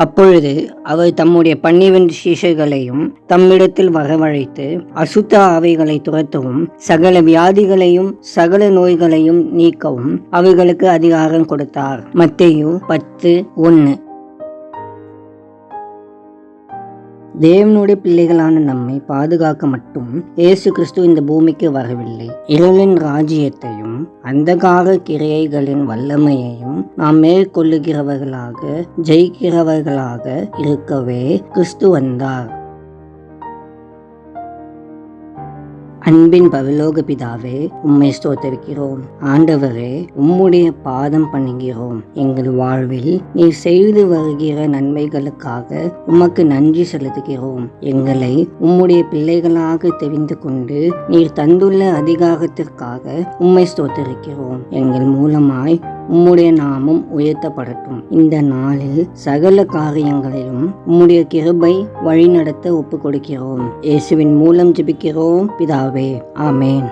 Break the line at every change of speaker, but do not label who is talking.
அப்பொழுது அவர் தம்முடைய 12 சீஷர்களையும் தம்மிடத்தில் வரவழைத்து அசுத்த ஆவிகளை துரத்தவும் சகல வியாதிகளையும் சகல நோய்களையும் நீக்கவும் அவர்களுக்கு அதிகாரம் கொடுத்தார். மத்தேயு 10:1. தேவனுடைய பிள்ளைகளான நம்மை பாதுகாக்க மட்டும் இயேசு கிறிஸ்து இந்த பூமிக்கு வரவில்லை. இருளின் ராஜ்யத்தையும் அந்தகார கிரியைகளின் வல்லமையையும் நாம் மேற்கொள்ளுகிறவர்களாக ஜெயிக்கிறவர்களாக இருக்கவே கிறிஸ்து வந்தார். அன்பின் பரலோக பிதாவே, உம்மை ஸ்தோத்திரிக்கிறோம். ஆண்டவரே, உம்முடைய பாதம் பணிகிறோம். எங்கள் வாழ்வில் நீர் செய்து வருகிற நன்மைகளுக்காக உமக்கு நன்றி செலுத்துகிறோம். எங்களை உம்முடைய பிள்ளைகளாக தெரிந்து கொண்டு நீர் தந்துள்ள அதிகாரத்திற்காக உம்மை ஸ்தோத்திரிக்கிறோம். எங்கள் மூலமாய் உம்முடைய நாமம் உயர்த்தப்படட்டும். இந்த நாளில் சகல காரியங்களிலும் உம்முடைய கிருபை வழிநடத்த ஒப்பு கொடுக்கிறோம். இயேசுவின் மூலம் ஜெபிக்கிறோம் பிதாவே. ஆமேன்.